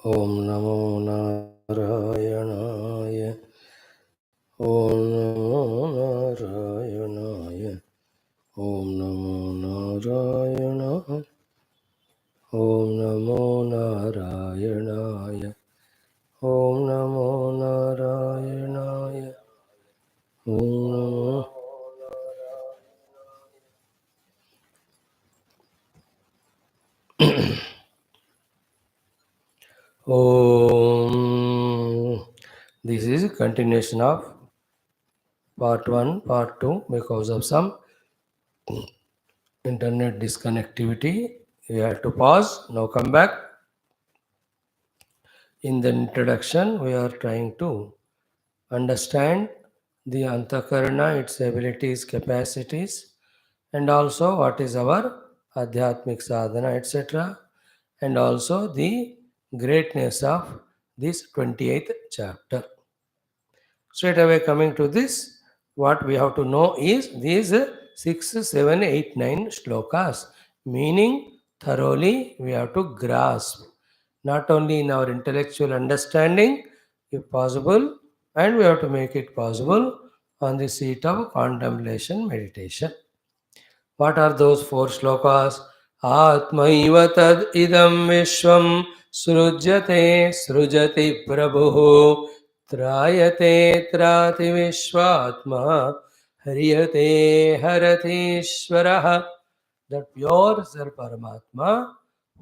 Om Namo Narayanaaya. Om Namo Narayanaaya. Om Namo Narayanaaya. Om Namo Narayanaaya. Om Namo Narayanaaya. Om Namo Om. This is a continuation of part 1, part 2 because of some internet disconnectivity. We have to pause. Now come back. In the introduction, we are trying to understand the Antakarana, its abilities, capacities, and also what is our Adhyatmic Sadhana, etc., and also the greatness of this 28th chapter. Straight away coming to this, what we have to know is these 6, 7, 8, 9 shlokas, meaning thoroughly we have to grasp, not only in our intellectual understanding, if possible, and we have to make it possible on the seat of contemplation meditation. What are those 4 shlokas? Atmaiva tad idam vishwam srujyate srujati prabhu trayate trati vishwatma hariyate haratishvaraha. That pure Sar Paramatma,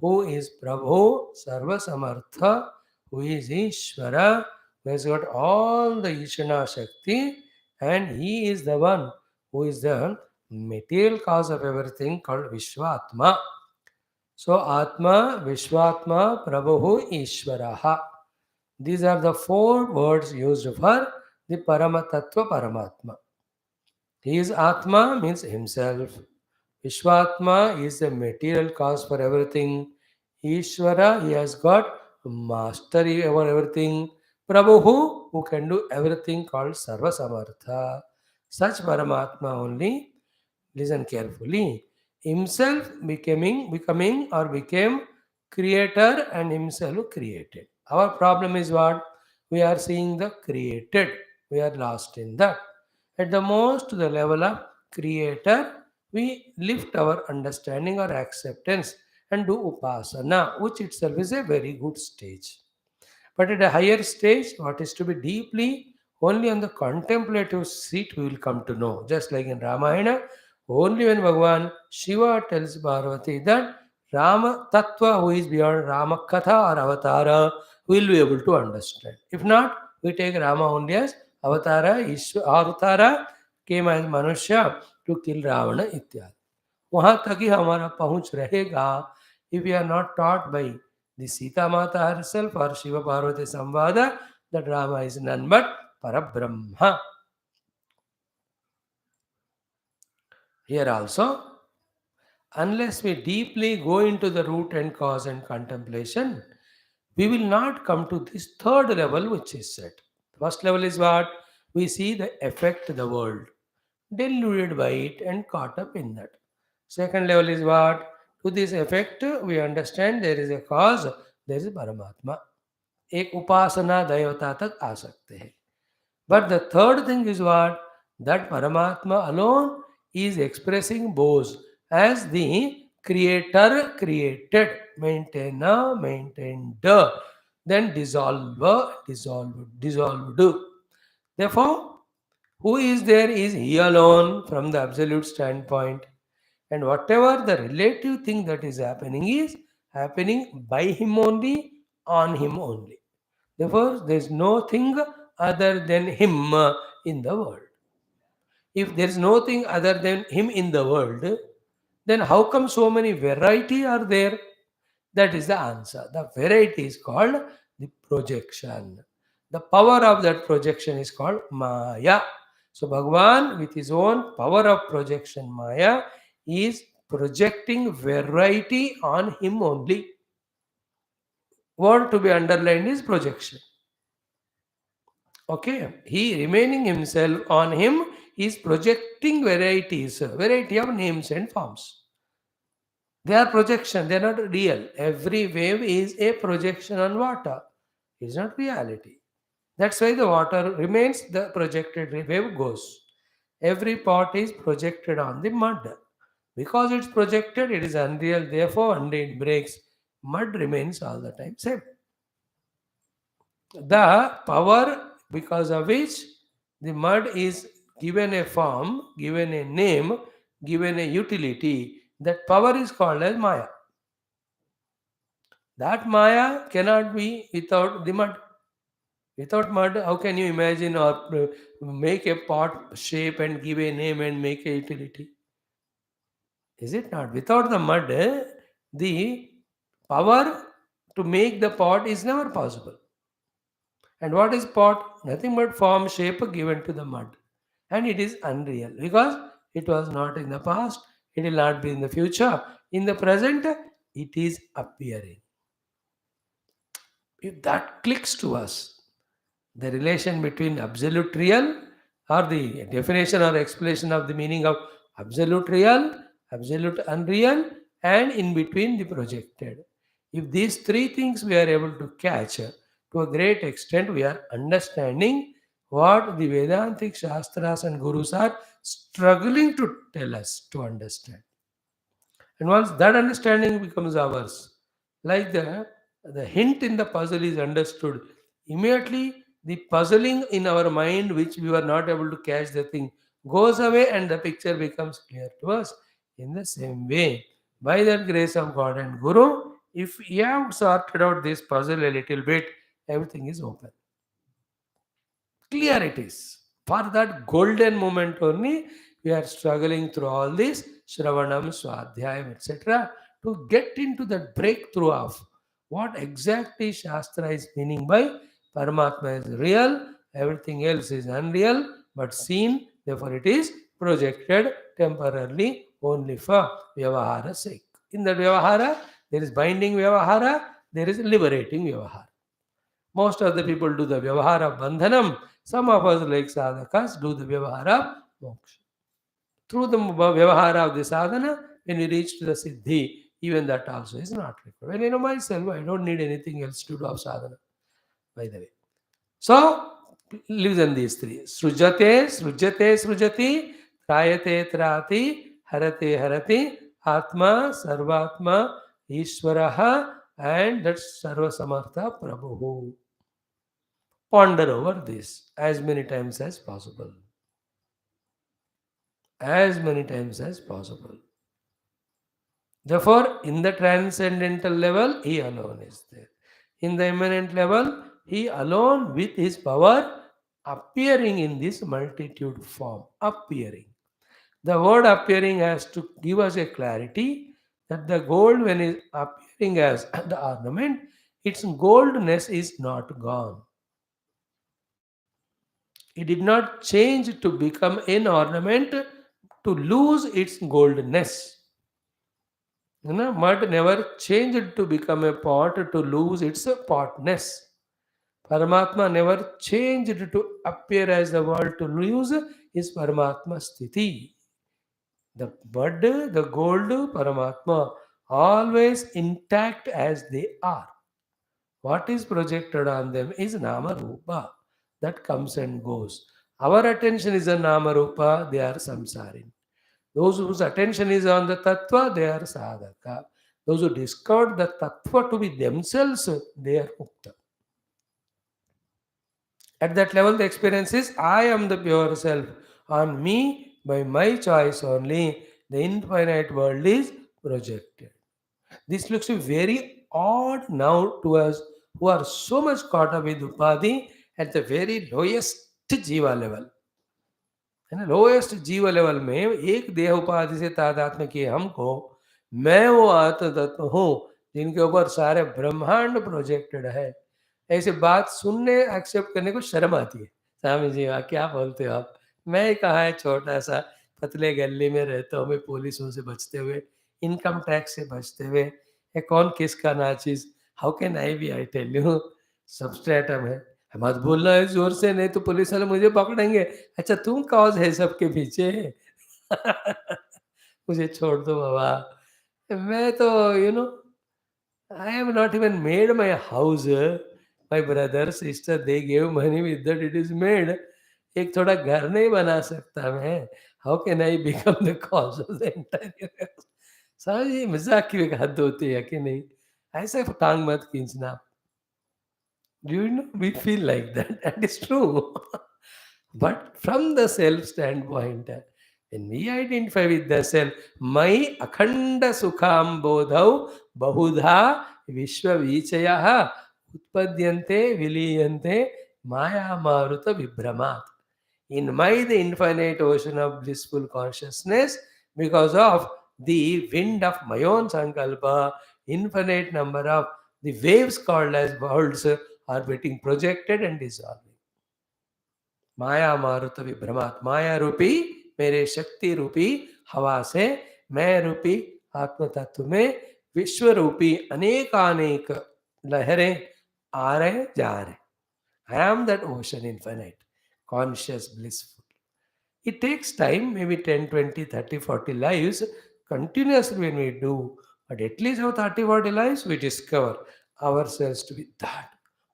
who is Prabhu, Sarva Samartha, who is Ishvara, who has got all the Ishana Shakti, and he is the one who is the material cause of everything called Vishwatma. So Atma, Vishwatma, Prabhu, Ishvaraha. These are the 4 words used for the Paramatatva Paramatma. He is Atma means himself. Vishwatma is the material cause for everything. Ishvara, he has got mastery over everything. Prabhu, who can do everything called Sarva Samartha. Such Paramatma only, listen carefully, himself becoming or became creator and himself created. Our problem is what? We are seeing the created. We are lost in that. At the most, to the level of creator, we lift our understanding or acceptance and do upasana, which itself is a very good stage. But at a higher stage, what is to be deeply, only on the contemplative seat we will come to know. Just like in Ramayana, only when Bhagavan Shiva tells Parvati that Rama Tattva, who is beyond Rama Katha or Avatara, will be able to understand. If not, we take Rama only as Avatara, Avatara came as Manusya to kill Ravana इत्यादि. वहाँ तक ही हमारा पहुँच रहेगा. If we are not taught by the Sita Mata herself or Shiva Parvati Samvada, that Rama is none but Parabrahma. Here also, unless we deeply go into the root and cause and contemplation, we will not come to this 3rd level which is set. First level is what? We see the effect of the world, deluded by it and caught up in that. Second level is what? To this effect, we understand there is a cause, there is a Paramatma. एक उपासना दैवता तक आ सकते हैं. But the third thing is what? That Paramatma alone is expressing both as the creator created, maintainer maintained, then dissolver dissolved. Therefore, who is there is he alone from the absolute standpoint. And whatever the relative thing that is happening by him only, on him only. Therefore, there is no thing other than him in the world. If there is no thing other than him in the world, then how come so many variety are there? That is the answer. The variety is called the projection. The power of that projection is called Maya. So Bhagavan, with his own power of projection, Maya, is projecting variety on him only. Word to be underlined is projection. Okay, he remaining himself on him is projecting variety of names and forms. They are projection, they are not real. Every wave is a projection on water. It's not reality. That's why the water remains, the projected wave goes. Every pot is projected on the mud. Because it's projected, it is unreal. Therefore, until it breaks, mud remains all the time same. The power because of which the mud is given a form, given a name, given a utility, that power is called as Maya. That Maya cannot be without the mud. Without mud, how can you imagine or make a pot shape and give a name and make a utility? Is it not? Without the mud, the power to make the pot is never possible. And what is pot? Nothing but form, shape given to the mud. And it is unreal because it was not in the past, it will not be in the future. In the present, it is appearing. If that clicks to us, the relation between absolute real or the definition or explanation of the meaning of absolute real, absolute unreal, and in between the projected. If these three things we are able to catch to a great extent, we are understanding what the Vedantic Shastras and Gurus are struggling to tell us to understand. And once that understanding becomes ours, like the hint in the puzzle is understood, immediately the puzzling in our mind, which we were not able to catch the thing, goes away and the picture becomes clear to us. In the same way, by the grace of God and Guru, if you have sorted out this puzzle a little bit, everything is open. Clear it is. For that golden moment only, we are struggling through all this Shravanam, Swadhyayam, etc. to get into that breakthrough of what exactly Shastra is meaning by Paramatma is real, everything else is unreal, but seen, therefore it is projected temporarily only for Vyavahara sake. In the Vyavahara, there is binding Vyavahara, there is liberating Vyavahara. Most of the people do the Vyavahara Bandhanam. Some of us, like sadhakas, do the Vyavahara Moksha. Through the Vyavahara of the sadhana, when we reach to the Siddhi, even that also is not required. When I know myself, I don't need anything else to do of sadhana, by the way. So, listen these three. Srujate, srujate, srujati, trayate, trati, harate, harati, atma, sarvatma, ishvaraha, and that's sarva samartha prabhu. Ponder over this as many times as possible. As many times as possible. Therefore, in the transcendental level, He alone is there. In the immanent level, He alone with His power appearing in this multitude form. Appearing. The word appearing has to give us a clarity that the gold, when it is appearing as the ornament, its goldness is not gone. It did not change to become an ornament to lose its goldness. Mud never changed to become a pot to lose its potness. Paramatma never changed to appear as the world to lose his Paramatma sthiti. The mud, the gold, Paramatma, always intact as they are. What is projected on them is Nama Rupa that comes and goes. Our attention is on Nama Rupa, they are samsarin. Those whose attention is on the Tattva, they are sadhaka. Those who discovered the Tattva to be themselves, they are mukta. At that level, the experience is I am the pure self. On me, by my choice only, the infinite world is projected. This looks very odd now to us who are so much caught up with Upadhi at the very lowest jiva level. है ना, lowest जीव level में एक देह उपाधि से तादात्म्य किए हमको मैं वो आत्म तत्व हूँ जिनके ऊपर सारे ब्रह्मांड प्रोजेक्टेड है। ऐसे बात सुनने एक्सेप्ट करने को शर्म आती है। स्वामी जी क्या बोलते हो आप? मैं कहाँ है छोटा सा पतले गली में रहता हूँ मैं, पुलिसों से बचते हुए, इनकम टैक्स से बचते हुए, ये कौन किसका नाचिज, how can I be, I tell you substratum है, मत बोलना है जोर से नहीं तो पुलिस वाले मुझे पकड़ेंगे। अच्छा तुम कॉज़ है सबके पीछे। मुझे छोड़ दो बाबा। मैं तो I have not even made my house. My brother, sister, they gave money with that it is made. एक थोड़ा घर नहीं बना सकता मैं. How can I become the cause of the entire? समझ ये मजाक की एक हद होती है कि नहीं? ऐसे टांग मत खींचना. Do you know? We feel like that. That is true. But from the self standpoint, when we identify with the self, my akhanda sukham bodhau bahudha vishwa utpadyante viliyante maya maruta vibhramat. In my the infinite ocean of blissful consciousness, because of the wind of my own sankalpa, infinite number of the waves called as worlds are getting projected and dissolving. माया मारुत विभ्रमात् माया रूपी मेरे शक्ति रूपी हवा से मैं रूपी आत्म तत्व में विश्व रूपी अनेकानेक लहरें आ रहे जा रहे. I am that ocean infinite, conscious, blissful. It takes time, maybe 10, 20, 30, 40 lives continuously when we do. But at least our 30, 40 lives, we discover ourselves to be that.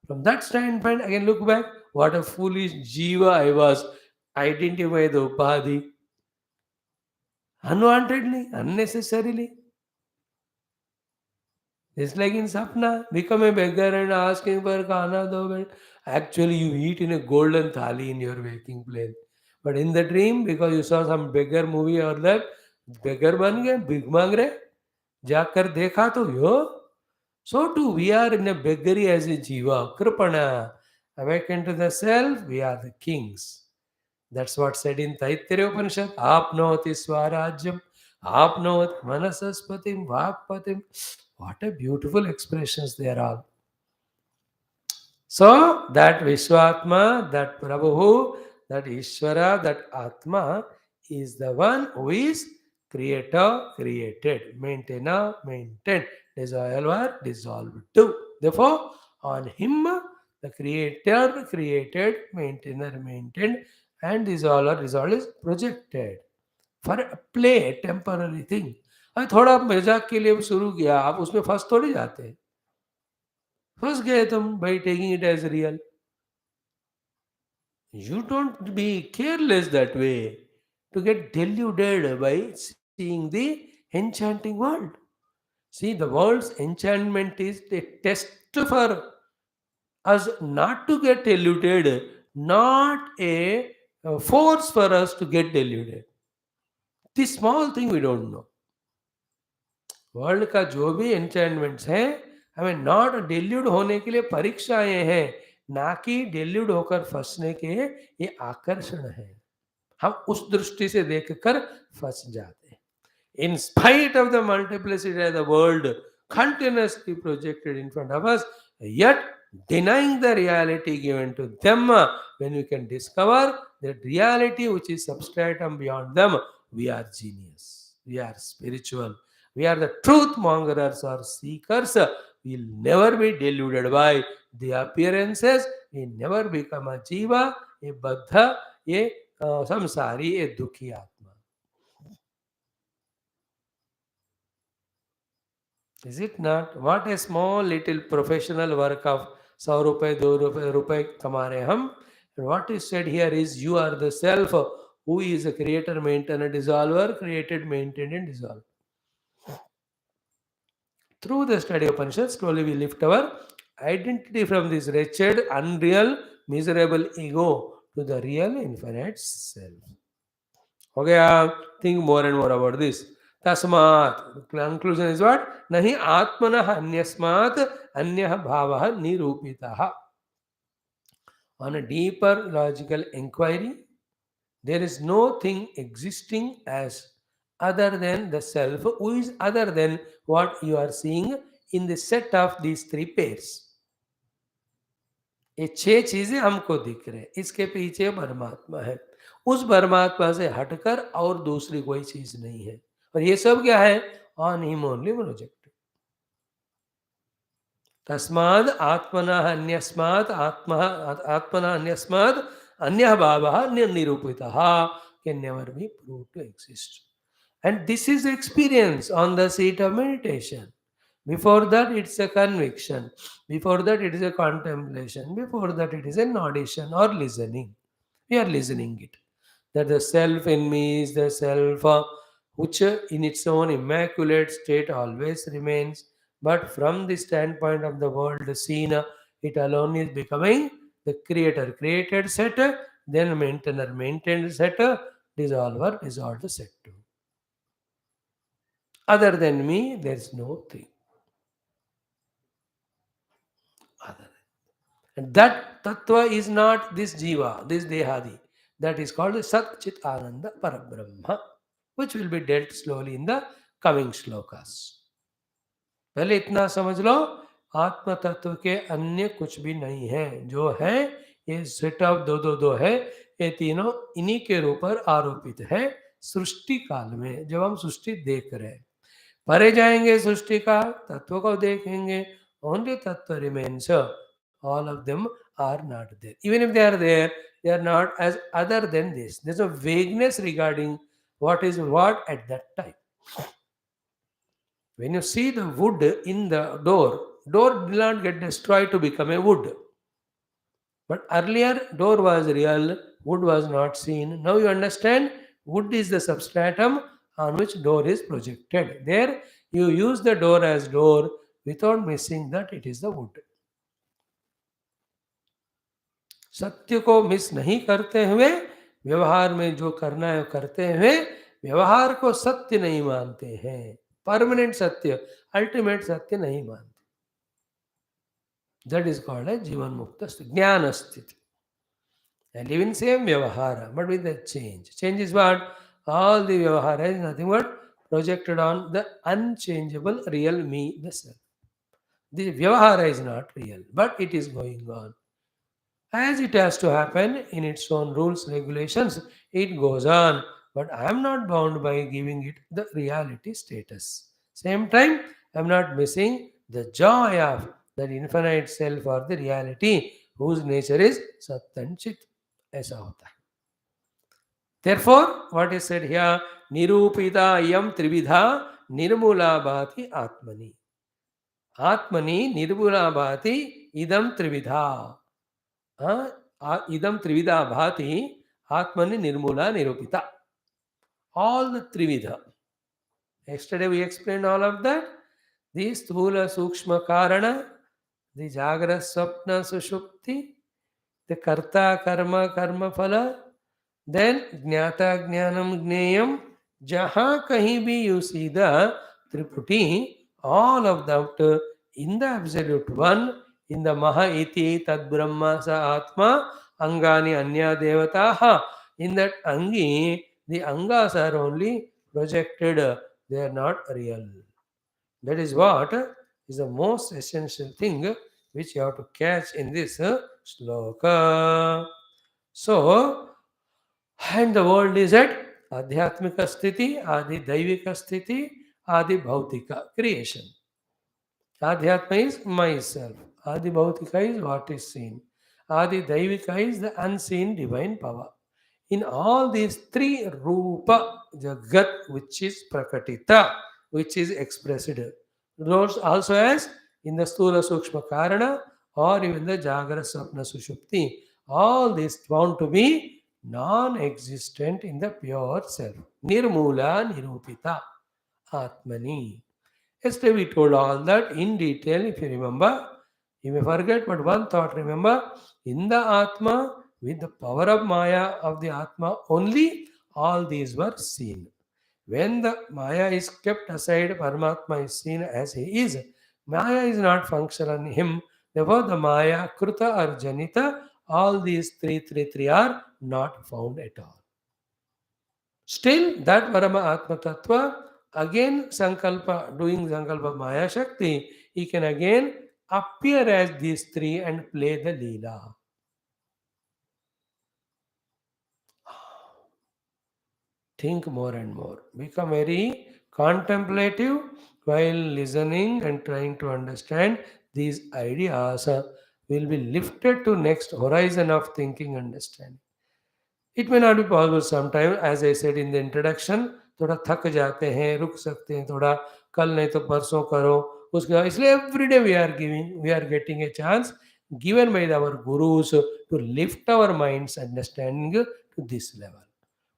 From that standpoint, again look back, what a foolish jiva I was. Identify the upadhi unwantedly, unnecessarily. It's like in Sapna, become a beggar and asking for khana do. Actually, you eat in a golden thali in your waking place. But in the dream, because you saw some beggar movie or that, beggar ban गए, big मांग रहे, जाकर देखा तो यो. So too, we are in a beggary as a jiva, kripana. Awakened to the self, we are the kings. That's what said in Taittiriya Upanishad. Apnoti Swarajyam, Apnoti Manasaspatim, Vakpatim. What a beautiful expressions they are all. So that Vishwatma, that Prabhu, that Ishvara, that Atma is the one who is creator, created, maintainer, maintained, dissolver, dissolved too. Therefore, on him, the creator, created, maintainer, maintained, and dissolver, dissolved is projected for a play, temporary thing. अरे थोड़ा मजाक के लिए शुरू किया आप उसमें फंस थोड़ी जाते हैं. फंस गए तुम by taking it as real. You don't be careless that way to get deluded by seeing the enchanting world. See, the world's enchantment is a test for us not to get deluded, not a force for us to get deluded. This small thing we don't know. World का जो भी एंचेंटमेंट्स हैं हमें not डिल्यूड होने के लिए परीक्षाएं हैं, ना कि डिल्यूड होकर फंसने के ये आकर्षण है. हम उस दृष्टि से देखकर फंस जाते हैं. In spite of the multiplicity of the world continuously projected in front of us, yet denying the reality given to them, when we can discover that reality which is substratum beyond them, we are genius, we are spiritual, we are the truth mongers or seekers. We will never be deluded by the appearances. We never become a jiva, a baddha, a samsari, a dukhi atma. Is it not? What a small little professional work of 100 रुपए 2 रुपए कमा रहे हम. And what is said here is you are the self who is a creator, maintainer, dissolver, created, maintained, and dissolved. Through the study of Upanishads, slowly we lift our identity from this wretched, unreal, miserable ego to the real, infinite self. हो गया. Think more and more about this. तस्मात् conclusion is what? नहीं आत्मनः अन्यस्मात् अन्यः भावः निरूपितः. On a deeper logical inquiry, there is no thing existing as other than the self who is other than what you are seeing in the set of these three pairs. ये 6 चीजें हमको दिख रहे हैं, इसके पीछे परमात्मा है. उस परमात्मा से हटकर और दूसरी कोई चीज नहीं है. और ये सब क्या है? On him only project. तस्माद आत्मनः अन्यस्मात् आत्मनः अन्यस्मात् अन्यः भावः निरूपितः can never be proved to exist. And this is experience on the seat of meditation. Before that, it's a conviction. Before that, it is a contemplation. Before that, it is an audition or listening. We are listening it. That the self in me is the self which in its own immaculate state always remains. But from the standpoint of the world seen, it alone is becoming the creator. Created set, then maintainer. Maintained set, dissolver, dissolved set. Other than me, there is no thing. Other. And that tattva is not this jiva, this dehadi. That is called Sat Chit Ananda Parabrahma, which will be dealt slowly in the coming shlokas. पहले इतना समझ लो, आत्म तत्व के अन्य कुछ भी नहीं है, जो है ये सेट ऑफ दो दो दो है, ये तीनों इन्हीं के ऊपर आरोपित है सृष्टि काल में, जब हम सृष्टि देख रहे हैं. परे जाएंगे सृष्टि का तत्व को देखेंगे, ओनली तत्व remains, all of them are not there. Even if they are not as other than this. There's a vagueness regarding what is what at that time. When you see the wood in the door did not get destroyed to become a wood. But earlier door was real, wood was not seen. Now you understand, wood is the substratum on which door is projected. There you use the door as door without missing that it is the wood. सत्य को miss नहीं करते हुए व्यवहार में जो करना है वो करते हुए व्यवहार को सत्य नहीं मानते हैं. परमानेंट सत्य, अल्टीमेट सत्य नहीं मानते. That is called a Jivan Mukta Jnana Sthiti. I live in same Vyavahara, but with a change. Change is what? All the Vyavahara is nothing but projected on the unchangeable real me, the self. The Vyavahara is not real, but it is going on. As it has to happen in its own rules, regulations, it goes on. But I am not bound by giving it the reality status. Same time, I am not missing the joy of that infinite self or the reality whose nature is Sat and Chit. ऐसा होता है. Therefore, what is said here, Nirupita yam trividha nirmula bhati atmani. Atmani nirmula bhati idam trividha. Idam trivida bhati atmani nirmula nirupita. All the trividha. Yesterday we explained all of that. The sthula sukshma karana, the jagra sapna sushupti, the karta karma karma phala, then jnata jnanam gneyam, jaha kahin bhi you see the triputi, all of that in the absolute one, in the Maha iti tad brahma sa atma angani anya devataha. In that angi, the angas are only projected, they are not real. That is what is the most essential thing which you have to catch in this sloka. So, and the world is at adhyatmika sthiti, adi daivika sthiti, adi bhautika creation. Adhyatma is myself. Adi Bhautika is what is seen. Adi Daivika is the unseen divine power. In all these three Rupa, Jagat, which is Prakatita, which is expressed, those also as in the Sthula Sukshma Karana or even the Jagara Sapna Sushupti, all these found to be non-existent in the pure self. Nirmula Nirupita Atmani. Yesterday we told all that in detail, if you remember. You may forget, but one thought remember, in the Atma, with the power of Maya of the Atma, only all these were seen. When the Maya is kept aside, Paramatma is seen as he is. Maya is not functional in him. Therefore, the Maya, Kruta or Janita, all these three are not found at all. Still, that Parama Atma Tattva, again Sankalpa, doing Sankalpa Maya Shakti, he can again appear as these three and play the Leela. Think more and more. Become very contemplative while listening and trying to understand these ideas will be lifted to next horizon of thinking understanding. It may not be possible sometimes, as I said in the introduction, थोड़ा थक जाते हैं, रुक सकते हैं थोड़ा, कल नहीं तो परसों करो, उसके बाद इसलिए every day we are getting a chance given by our gurus to lift our minds understanding to this level.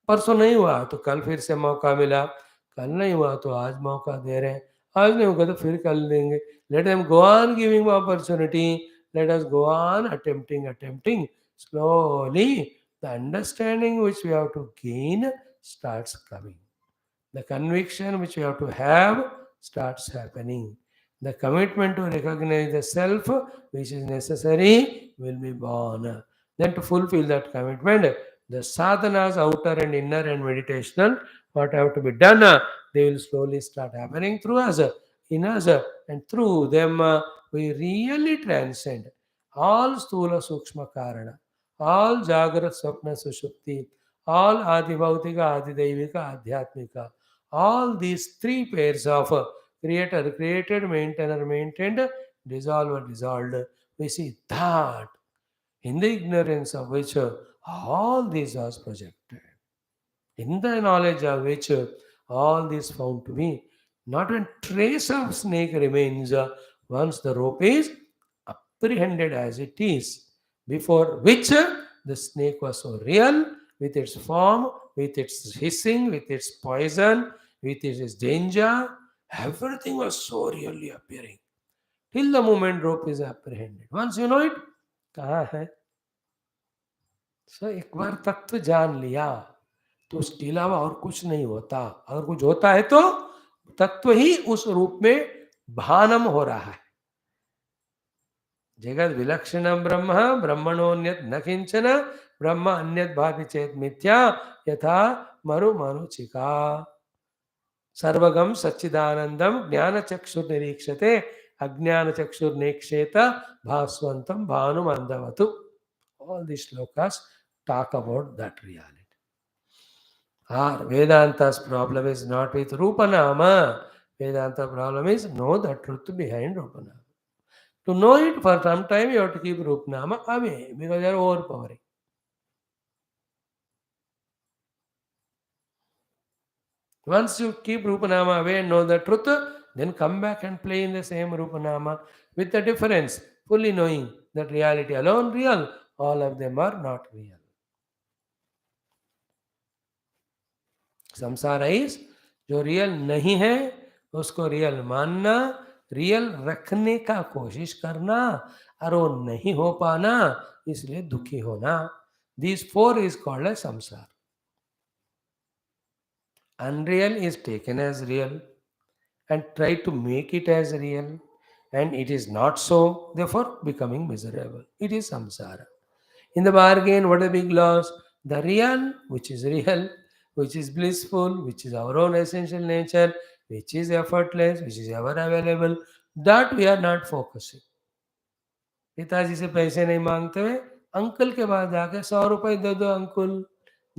परसों नहीं हुआ तो कल फिर से मौका मिला, कल नहीं हुआ तो आज मौका दे रहे हैं, आज नहीं होगा तो फिर कल देंगे। Let them go on giving opportunity, let us go on attempting slowly. The understanding which we have to gain starts coming. The conviction which we have to have starts happening. The commitment to recognize the self which is necessary will be born. Then to fulfill that commitment, the sadhanas, outer and inner and meditational, what have to be done, they will slowly start happening through us, in us, and through them we really transcend all sthula sukshma karana, all jagrat swapna sushupti, all adibhautika, adidaivika, adhyatmika, all these three pairs of creator, created, maintainer, maintained, dissolver, dissolved. We see that in the ignorance of which all these are projected, in the knowledge of which all this found to be, not a trace of snake remains once the rope is apprehended as it is, before which the snake was so real, with its form, with its hissing, with its poison, with its danger, everything was so really appearing. Till the moment rope is apprehended. Once you know it, कहाँ है? So एक बार तत्व जान लिया तो उसके अलावा और कुछ नहीं होता। अगर कुछ होता है तो तत्व ही उस रूप में भानम हो रहा है। जगद विलक्षणम ब्रह्म ब्रह्मणोन्यत न किंचन ब्रह्म अन्यत भाति चेत मिथ्या यथा मरु मनुचिका सर्वगम सच्चिदानंदम ज्ञान चक्षुर निरीक्षते अज्ञान चक्षुर निक्षेत भास्वंतम भानुमंदवतु। All these shlokas talk about that reality. Our Vedanta's problem is not with Rupanama. Vedanta problem is know the truth behind Rupanama. To know it for some time, you have to keep Rupanama away because they are overpowering. Once you keep Rupanama away and know the truth, then come back and play in the same Rupanama with the difference, fully knowing that reality alone real, all of them are not real. संसार इस जो real नहीं है उसको real मानना, real रखने का कोशिश करना और वो नहीं हो पाना इसलिए दुखी होना। This four is called a संसार। Unreal is taken as real and try to make it as real, and it is not so, therefore becoming miserable. It is samsara. In the bargain, what a big loss? The real, which is blissful, which is our own essential nature, which is effortless, which is ever available, that we are not focusing. पिताजी से पैसे नहीं मांगते हुए uncle के पास जाके 100 रुपए दे दो अंकुल,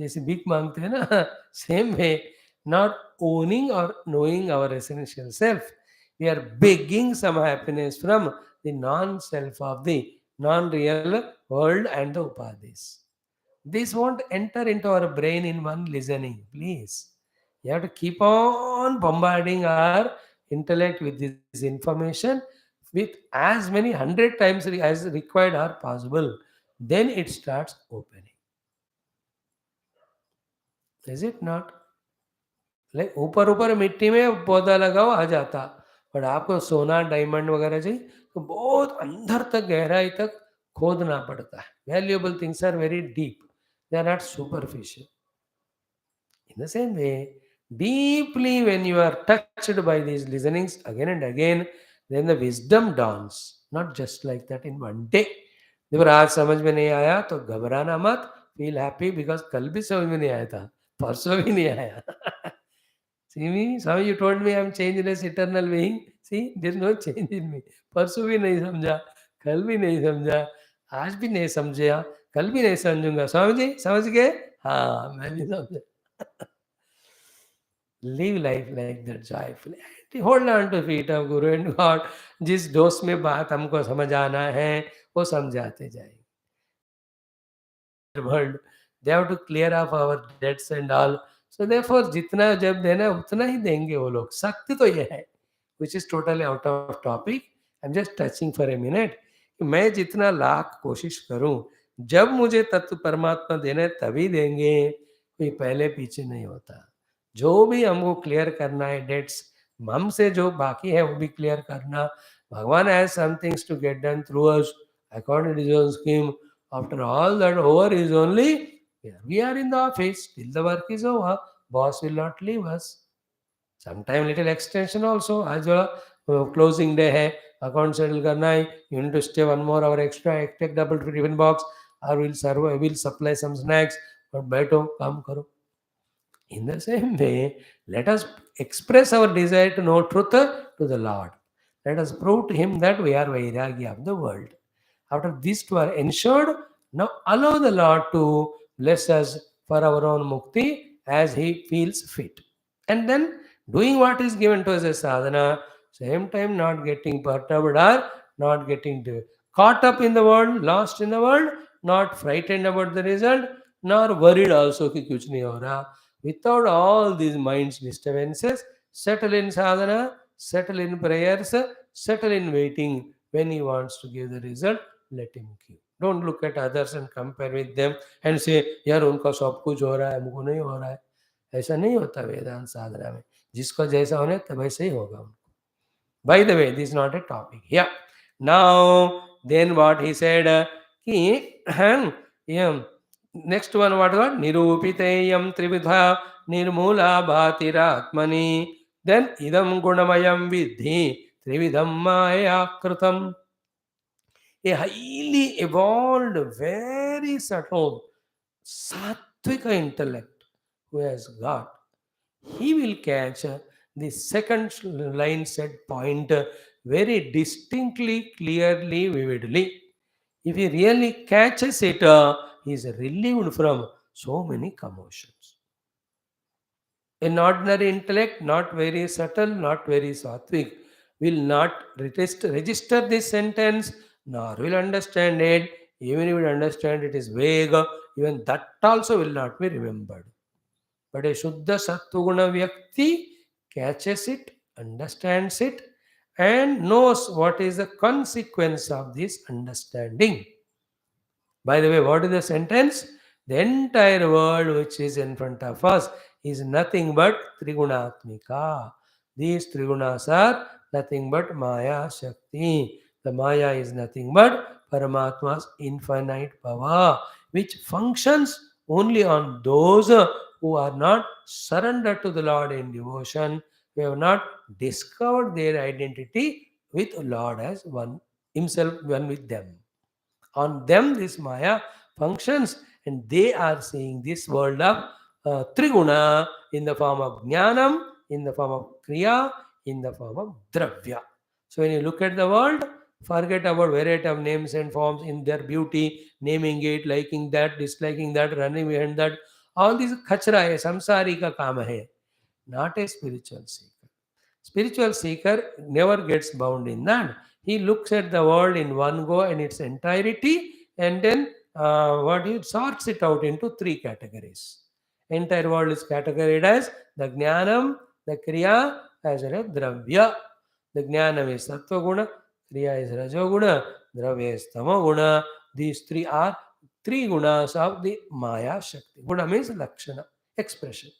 जैसे भीख मांगते हैं ना, सेम वे, नॉट ओनिंग और knowing our essential self, we are begging some happiness from the non-self of the non-real world and the upadhis. This won't enter into our brain in one listening, please. You have to keep on bombarding our intellect with this information with as many 100 times as required or possible. Then it starts opening. Is it not? Like ऊपर ऊपर मिट्टी में पौधा लगाओ आ जाता, पर आपको सोना डायमंड वगैरह चाहिए तो बहुत अंदर तक गहराई तक खोदना पड़ता है। Valuable things are very deep, they are not superficial. In the same way, deeply when you are touched by these listenings again and again, then the wisdom dawns. Not just like that in one day. देखो आज समझ में नहीं आया तो घबराना मत, feel happy because कल भी समझ में नहीं आया था, परसों भी नहीं आया। See me, so you told me I'm changeless eternal being. See, there's no change in me. परसों भी नहीं समझा, कल भी नहीं समझा, आज भी नहीं समझा, कल भी नहीं समझूंगा। स्वामी जी समझ गए? हाँ, मैं भी समझा। Live life like that joyfully. Hold on to feet of Guru and God. जिस डोस में बात हमको समझ आना है वो समझाते जाएंगे। World, they have to clear off our debts and all. So therefore जितना जब देना उतना ही देंगे वो लोग. शक्ति तो ये है, which is totally out of topic. I'm just touching for a minute. कि मैं जितना लाख कोशिश करूं, जब मुझे तत्व परमात्मा देना तभी देंगे, कोई पहले पीछे नहीं होता. जो भी हमको क्लियर करना है डेट्स, हमसे जो बाकी है वो भी क्लियर करना. Bhagwan has some things to get done through us according to his own scheme. After all that over is only, here we are in the office till the work is over. Boss will not leave us. Sometime little extension also. आज जो closing day है, account settle करना है, you need to stay 1 more hour extra, take double tiffin box, or will serve, will supply some snacks. और बैठो काम करो. In the same way, let us express our desire to know truth to the Lord. Let us prove to Him that we are Vairagi of the world. After these two are ensured, now allow the Lord to bless us for our own mukti as He feels fit. And then doing what is given to us as sadhana, same time not getting perturbed or not getting caught up in the world, lost in the world, not frightened about the result, nor worried also कि कुछ नहीं हो रहा. Without all these minds disturbances, settle in sadhana, settle in prayers, settle in waiting. When he wants to give the result, let him give. Don't look at others and compare with them and say, यार उनका सब कुछ हो रहा है, हमको नहीं हो रहा है. ऐसा नहीं होता वेदांत साधना में. जिसको जैसा होने तब वैसे ही होगा उनको. By the way, this is not a topic. Yeah. Now, then what he said, yeah, next one, what was? Nirupiteyam trividha nirmula bhatiratmani. Then idam gunamayam vidhi trividham maya kritam. A highly evolved, very subtle, sattvika intellect who has got, he will catch the second line set point very distinctly, clearly, vividly. If he really catches it, he is relieved from so many commotions. An ordinary intellect, not very subtle, not very sattvic, will not register this sentence, nor will understand it. Even if you understand it is vague, even that also will not be remembered. But a Shuddha Sattva Vyakti catches it, understands it, and knows what is the consequence of this understanding. By the way, what is the sentence? The entire world which is in front of us is nothing but Trigunatmika. These Trigunas are nothing but Maya Shakti. The Maya is nothing but Paramatma's infinite power, which functions only on those who are not surrendered to the Lord in devotion, who have not discovered their identity with Lord as one, Himself one with them. On them this Maya functions, and they are seeing this world of Triguna in the form of Jnanam, in the form of Kriya, in the form of Dravya. So when you look at the world, forget about variety of names and forms in their beauty, naming it, liking that, disliking that, running behind that. All these kachra hai, samsari ka kaam hai, not a spiritual seeker. Spiritual seeker never gets bound in that. He looks at the world in one go in its entirety, and then what he sorts it out into three categories. Entire world is categorized as the Jnanam, the Kriya, as well as Dravya. The Jnanam is Sattva Guna, Kriya is Rajo Guna, Dravya is Tamo Guna. These three are three gunas of the Maya Shakti. Guna means Lakshana, expression.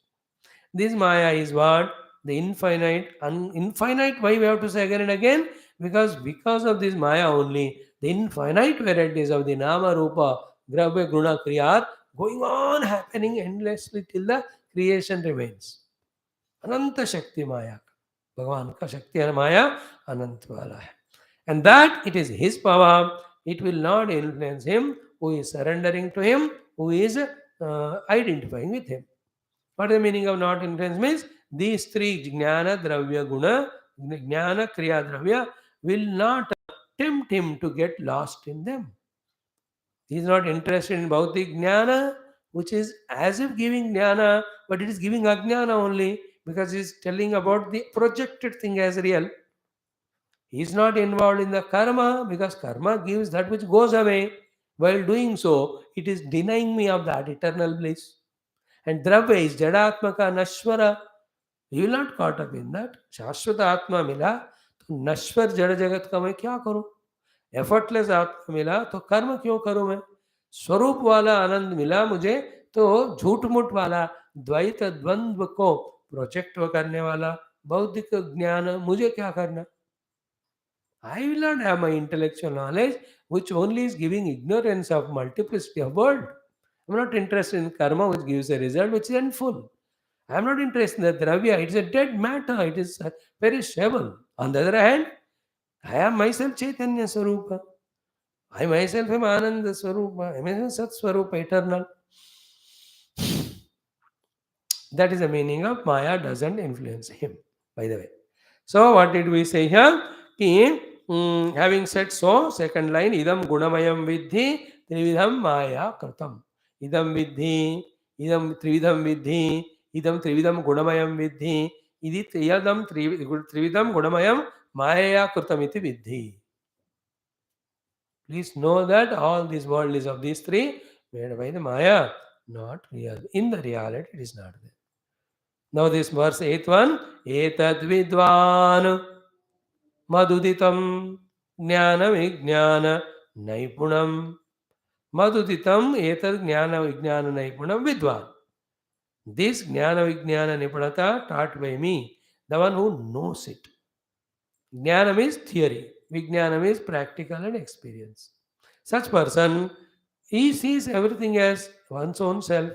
This Maya is what? The infinite. Infinite, why we have to say again and again? Because of this Maya only, the infinite varieties of the Nama, Rupa, Grabha, Guna, Kriya are going on happening endlessly till the creation remains. Ananta Shakti Maya. भगवान का शक्ति है माया अनंत वाला है. And that it is his power, it will not influence him who is surrendering to him, who is identifying with him. What is the meaning of not influence means? These three jnana, dravya, guna, jnana, kriya, dravya will not tempt him to get lost in them. He is not interested in bhautik jnana, which is as if giving jnana, but it is giving ajnana only because he is telling about the projected thing as real. He is not involved in the karma because karma gives that which goes away. While doing so, it is denying me of that eternal bliss. And Dravya is Jadatmaka Nashwara. You will not caught up in that. शाश्वत आत्मा मिला तो नश्वर जड़ जगत का मैं क्या करूं? एफर्टलेस आत्मा मिला तो कर्म क्यों करूं मैं? स्वरूप वाला आनंद मिला मुझे तो झूठ मूठ वाला द्वैत द्वंद्व को प्रोजेक्ट करने वाला बौद्धिक ज्ञान मुझे क्या करना? I will not have my intellectual knowledge, which only is giving ignorance of multiplicity of world. I'm not interested in karma, which gives a result which is unful. I am not interested in the dravya. It is a dead matter. It is perishable. On the other hand, I am myself Chaitanya Swarupa. I myself am Ananda Swarupa. I myself Sat Swarupa, eternal. That is the meaning of Maya doesn't influence him, by the way. So, what did we say here? Ki, having said so, second line, idam gunamayam vidhi, trividham maya kratam. Idam vidhi, idam trividham vidhi, idam trividham gunamayam vidhi, idi trividham gunamayam maya kratam iti vidhi. Please know that all this world is of these three made by the Maya, not real. In the reality, it is not there. Now this verse 8th one, etad vidvan maduditam jnana vijnana naipunam. Maduditam etad jnana vijnana naipunam vidvan. This jnana vijnana nipunata taught by me, the one who knows it. Jnanam is theory, vijnanam is practical and experience. Such person, he sees everything as one's own self.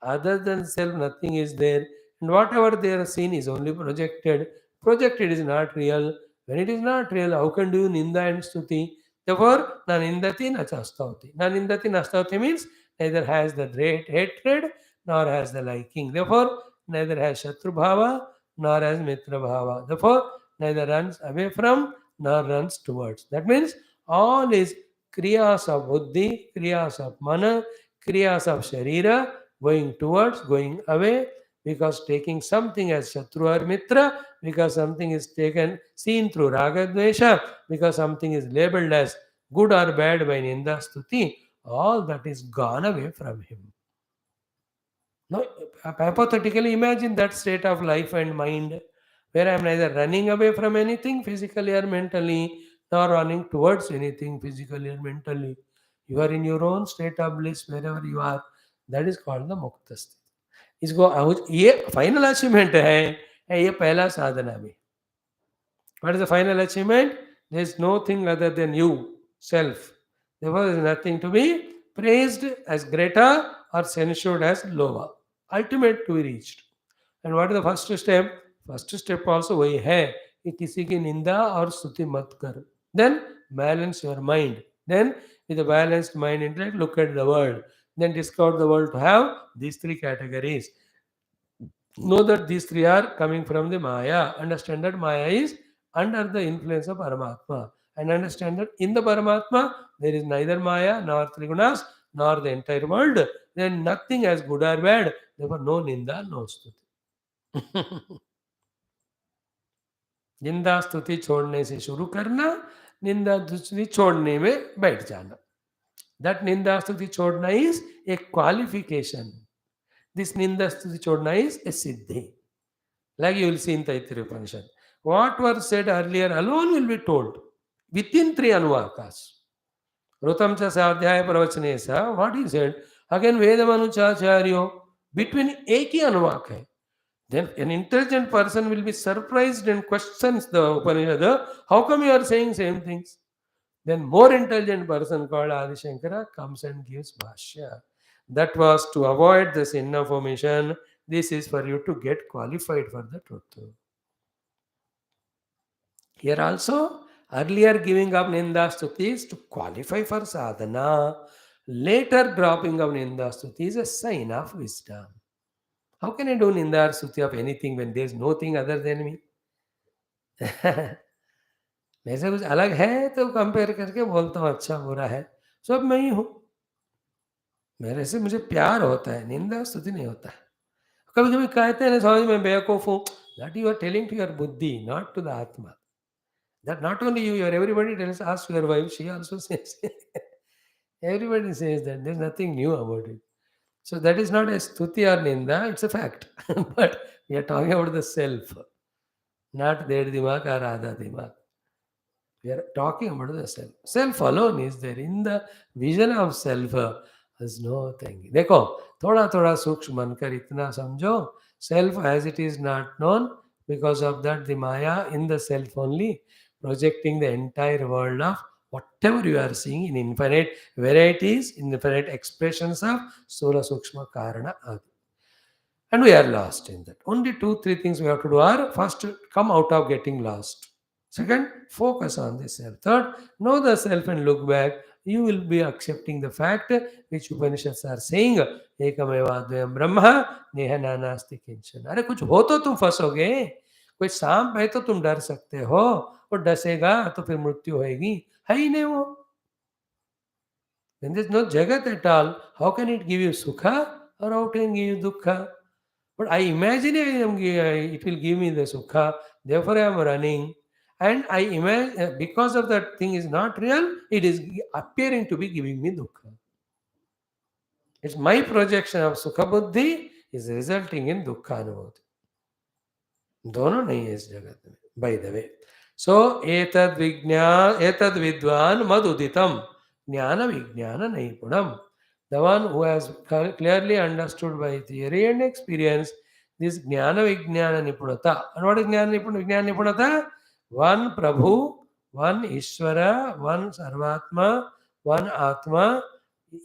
Other than self, nothing is there. And whatever they are seen is only projected. Projected is not real. When it is not real, how can do ninda and stuti? Therefore, na nindati na chastavati. Na nindati na chastavati means neither has the great hatred nor has the liking. Therefore, neither has shatru bhava nor has mitra bhava. Therefore, neither runs away from nor runs towards. That means all is kriyas of buddhi, kriyas of mana, kriyas of sharira, going towards, going away, because taking something as shatru or mitra, because something is taken, seen through raga dvesha, because something is labeled as good or bad by ninda stuti, all that is gone away from him. Now, hypothetically imagine that state of life and mind where I am neither running away from anything physically or mentally, nor running towards anything physically or mentally. You are in your own state of bliss wherever you are. That is called the मुक्त स्थिति. इसको ये final achievement है ये पहला साधना भी. What is the final achievement? There is nothing other than you, self. Therefore, there is nothing to be praised as greater or censured as lower. Ultimate to be reached. And what is the first step? First step also वही है कि किसी की निंदा और स्तुति मत कर. Then balance your mind. Then with a balanced mind, intellect, look at the world. Then discover the world to have these three categories. Know that these three are coming from the Maya. Understand that Maya is under the influence of Paramatma. And understand that in the Paramatma, there is neither Maya nor Trigunas nor the entire world. Then nothing as good or bad. Therefore, no Ninda, no Stuti. निंदा स्तुति छोड़ने से शुरू करना, निंदा स्तुति छोड़ने में बैठ जाना. That निंदा स्तुति छोड़ना is a qualification. This ninda stuti chodna is a siddhi. Like you will see in Taittiriya Upanishad. What was said earlier alone will be told within three anuvakas. Rutam cha sadhyaya pravachane sa, what he said, again Vedamanuchacharyo, between एक ही अनुवाक है. Then an intelligent person will be surprised and questions the Upanishad. How come you are saying same things? Then more intelligent person called Adi Shankara comes and gives Bhashya. That was to avoid the sin of omission. This is for you to get qualified for the truth. Here also, earlier giving of Ninda Stutis to qualify for sadhana. Later dropping of Ninda Stuti is a sign of wisdom. How can I do Ninda Stuti of anything when there is nothing other than me? मेरे से कुछ अलग है तो compare करके बोलता हूँ अच्छा बुरा है, सब मैं ही हूँ. मेरे से मुझे प्यार होता है, निंदा स्तुति नहीं होता है. कभी कभी कहते हैं ना समझ में बेवकूफ हूँ. That you are telling to your buddhi, not to the atma. That not only you, your everybody tells, ask your wife, she also says. Everybody says that there is nothing new about it. So that is not a stuti or ninda, it's a fact. But we are talking about the self, not their dimag or Radha dimag. We are talking about the self. Self alone is there. In the vision of self, there's no thing. देखो थोड़ा थोड़ा सूक्ष्म बनकर इतना समझो. Self as it is not known, because of that the Maya in the self only projecting the entire world of whatever you are seeing in infinite varieties, infinite expressions of Sula Sukshma Karana Adi. And we are lost in that. Only two, three things we have to do are: first, come out of getting lost. Second, focus on the self. Third, know the self and look back. You will be accepting the fact which Upanishads are saying, Ekameva Dvayam Brahma Neha Nanasti Kinchana. अरे कुछ हो तो तुम फंसोगे. कोई सांप है तो तुम डर सकते हो, और डसेगा तो फिर मृत्यु होएगी. है ही नहीं वो. When there is no jagat at all, how can it give you sukha or how can it give you dukkha? But I imagine it will give me the sukha, therefore I am running. And I imagine because of that thing is not real, it is appearing to be giving me dukkha. It's my projection of sukha buddhi is resulting in dukkha anubhuti. दोनों नहीं है इस जगत में. By the way, so एतद विद्वान मद उदितम ज्ञान विज्ञान नैपुणम. The one who has clearly understood by theory and experience this jnana vijnana nipunata. And what is jnana nipunata? One Prabhu, one Ishvara, one Sarvatma, one Atma.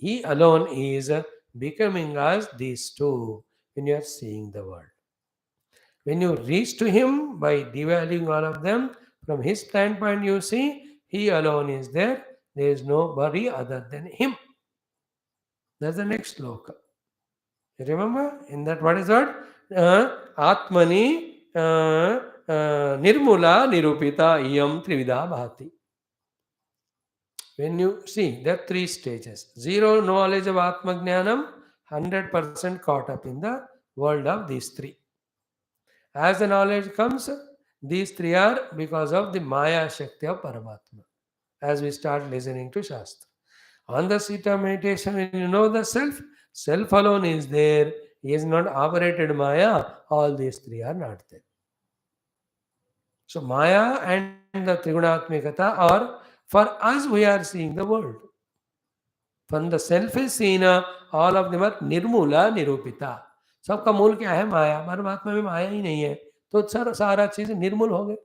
He alone is becoming as these two when you are seeing the world. When you reach to him by devaluing all of them, from his standpoint, you see he alone is there. There is nobody other than him. That's the next sloka. You remember? In that, what is that? Atmani nirmula nirupita iyam trivida bhati. When you see, there are three stages. Zero knowledge of Atma Jnanam, 100% caught up in the world of these three. As the knowledge comes, these three are because of the Maya Shakti of Paramatma. As we start listening to Shastra. On the seat of meditation, when you know the self, self alone is there. He is not operated Maya. All these three are not there. So Maya and the Trigunatmikata are, for us, we are seeing the world. When the self is seen, all of them are निर्मूला निरूपिता. सबका मूल क्या है? माया. परमात्मा में माया ही नहीं है, तो सारा चीज निर्मूल हो गए,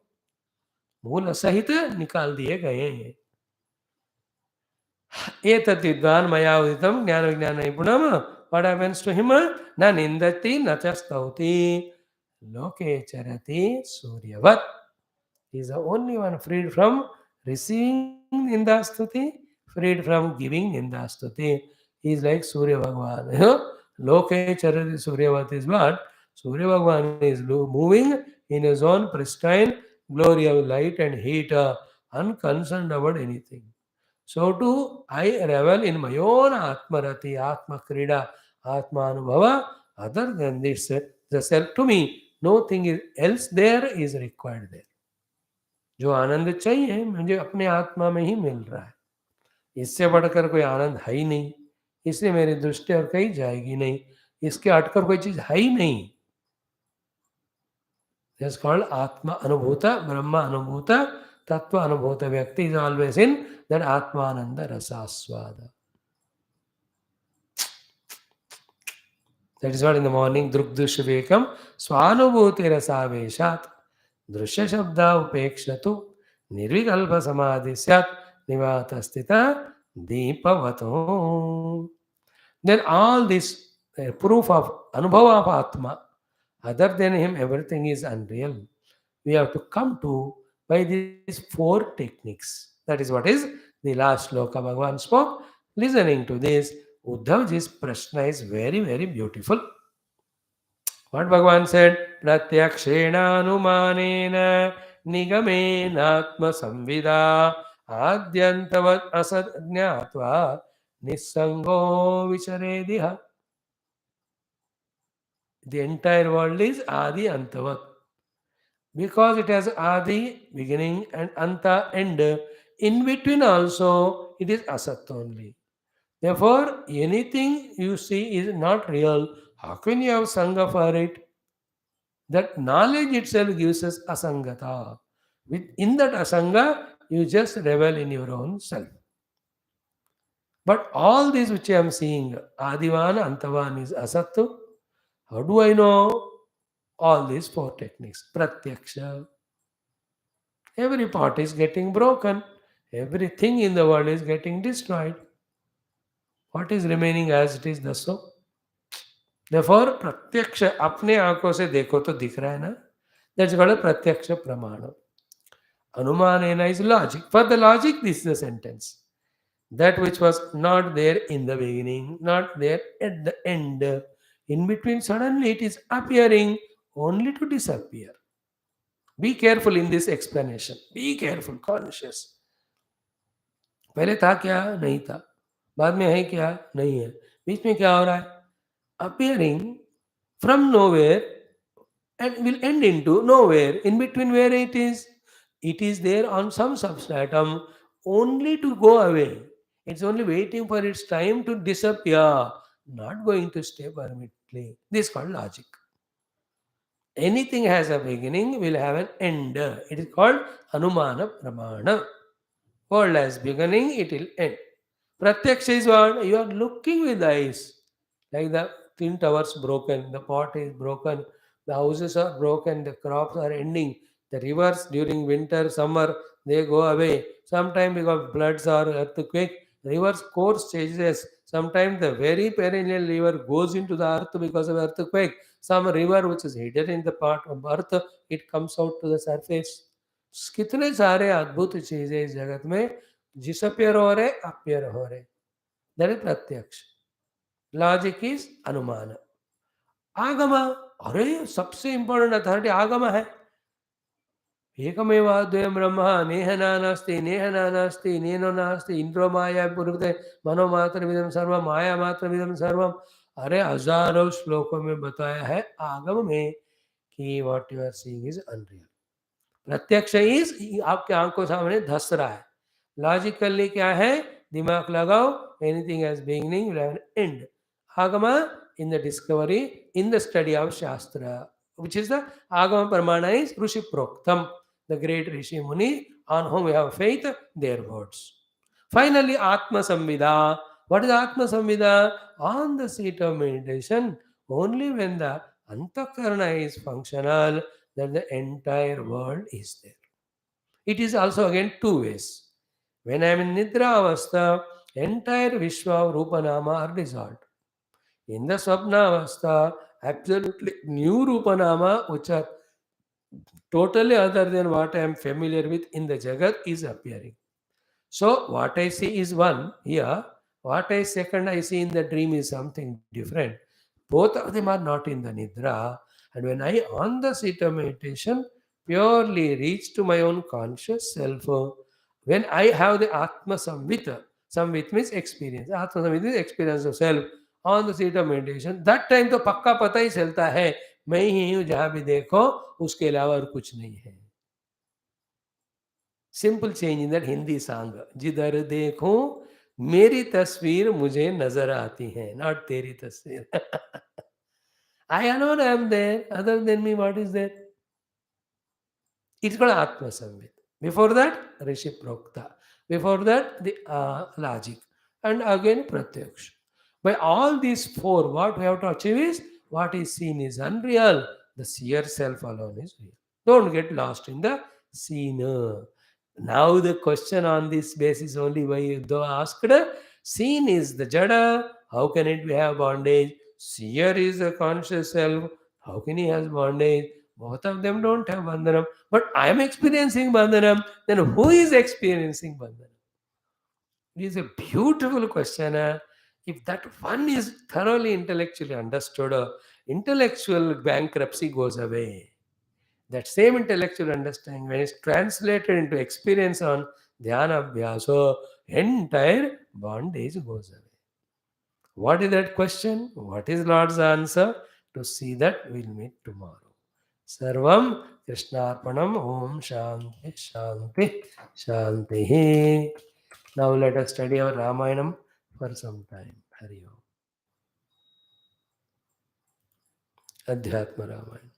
मूल सहित निकाल दिए गए हैं. एतत् विद्वान् मया उदितं ज्ञान विज्ञान निपुणम. What happens to him? न निंदति न च स्तौति लोके चरति सूर्यवत्. He is the only one freed from receiving nindastuti, freed from giving nindastuti. He is like Surya Bhagavan. Loke charati Suryavat is what? Surya Bhagavan is moving in his own pristine glory of light and heat, unconcerned about anything. So too, I revel in my own Atmarati, Atma Krida, Atma Anubhava. Other than this, the self, to me, nothing else there is required there. जो आनंद चाहिए मुझे अपने आत्मा में ही मिल रहा है. इससे बढ़कर कोई आनंद है ही नहीं, इसलिए मेरी दृष्टि और कहीं जाएगी नहीं. इसके हटकर कोई चीज है ही नहीं. It's called Atma Anubhuta, Brahma Anubhuta, Tattva Anubhuta. Vyakti is always in that Atmananda Rasaswada. That is what in the morning, Drugdushvekam, Swanubhuti Rasaveshat, Drusha Shabda Upekshatu, Nirvikalpa Samadhi Syat, Nivata Stita, Deepavato. Then all this proof of Anubhava of Atma, other than him, everything is unreal. We have to come to by these four techniques. That is what is the last sloka Bhagavan spoke. Listening to this, Uddhavji's prashna is very, very beautiful. What Bhagavan said, Pratyakshena anumanena nigamena samvida adyantavat asad jnatva nissango vicharediha. The entire world is Adi Antavat. Because it has Adi, beginning, and Anta, end, in between also it is Asat only. Therefore, anything you see is not real. How can you have Sangha for it? That knowledge itself gives us asangata. In that asanga, you just revel in your own self. But all this which I am seeing, Adivan, Antavan is Asattu. How do I know? All these four techniques. Pratyaksha. Every part is getting broken. Everything in the world is getting destroyed. What is remaining as it is, the so? Therefore, प्रत्यक्ष अपने आंखों से देखो तो दिख रहा है ना. That's called a प्रत्यक्ष प्रमाण. Anumanena is logic. For the logic, this is the sentence. That which was not there in the beginning, not there at the end, in between, suddenly it is appearing only to disappear. Be careful in this explanation. Be careful, conscious. पहले था क्या? नहीं था. बाद में है क्या? नहीं है. बीच में क्या हो रहा है? Appearing from nowhere and will end into nowhere. In between, where it is there on some substratum only to go away. It's only waiting for its time to disappear, not going to stay permanently. This is called logic. Anything has a beginning, will have an end. It is called Anumana Pramana. World has beginning, it will end. Pratyaksha is what? You are looking with the eyes. Like the twin towers broken, the pot is broken, the houses are broken, the crops are ending, the rivers during winter, summer, they go away. Sometimes because floods or earthquake, river's course changes. Sometimes the very perennial river goes into the earth because of earthquake. Some river which is hidden in the part of earth, it comes out to the surface. कितने सारे अद्भुत चीजें इस जगत में disappear हो रहे, appear हो रहे. दैट इज प्रत्यक्ष. लॉजिक इज अनुमान. आगम, अरे सबसे इंपॉर्टेंट अथॉरिटी आगम है. एकमेव द्वयं ब्रह्म नेह नास्ति नेह नास्ति नेनो नास्ति इंद्रो माया पुरुते मनो मात्रमिदं सर्वं माया मात्रमिदं सर्वं. अरे हजारों श्लोकों में बताया है आगम में कि what you are seeing is unreal. Pratyaksh is आपके आंखों सामने धस रहा है. लॉजिकली क्या है? दिमाग लगाओ. Anything has beginning will have an and. आगम in the discovery, in the study of Shastra, which is the Agama Pramana is Rishi Proktam, the great Rishi Muni on whom we have faith, their words. Finally, Atma Samvida. What is Atma Samvida? On the seat of meditation, only when the Antakarana is functional, that the entire world is there. It is also again two ways. When I am in Nidra Avastha, entire Vishwa Rupa Nama are dissolved. In the Swapna Avastha, absolutely new Rupa Nama, which are totally other than what I am familiar with in the Jagat, is appearing. So, what I see is one here, what I second I see in the dream is something different. Both of them are not in the Nidra. And when I, on the seat of meditation, purely reach to my own conscious self, when I have the Atma Samvita, Samvit means experience, Atma Samvit means experience of self, on the seat of meditation, that time तो पक्का पता ही चलता है मैं ही हूँ जहाँ भी देखो उसके अलावा और कुछ नहीं है. Simple change in that Hindi song. जिधर देखो मेरी तस्वीर मुझे नजर आती है, नॉट तेरी तस्वीर. I alone am there. Other than me, what is there? It's called Atma Samvit. Before that, Rishi Prokta. Before that, the logic. And again, Pratyaksha. By all these four, what we have to achieve is what is seen is unreal. The seer self alone is real. Don't get lost in the seen. Now the question on this basis only why you asked, seen is the jada, how can it be have bondage? Seer is the conscious self, how can he has bondage? Both of them don't have bandhanam. But I am experiencing bandhanam, then who is experiencing bandhanam? It is a beautiful question. If that one is thoroughly intellectually understood, intellectual bankruptcy goes away. That same intellectual understanding, when it's translated into experience on dhyana abhyasa, entire bondage goes away. What is that question? What is Lord's answer? To see that, we'll meet tomorrow. Sarvam Krishnarpanam Om Shanti Shanti Shanti. Now let us study our Ramayanam for some time. Hari Om. Adhyatma Ramayana.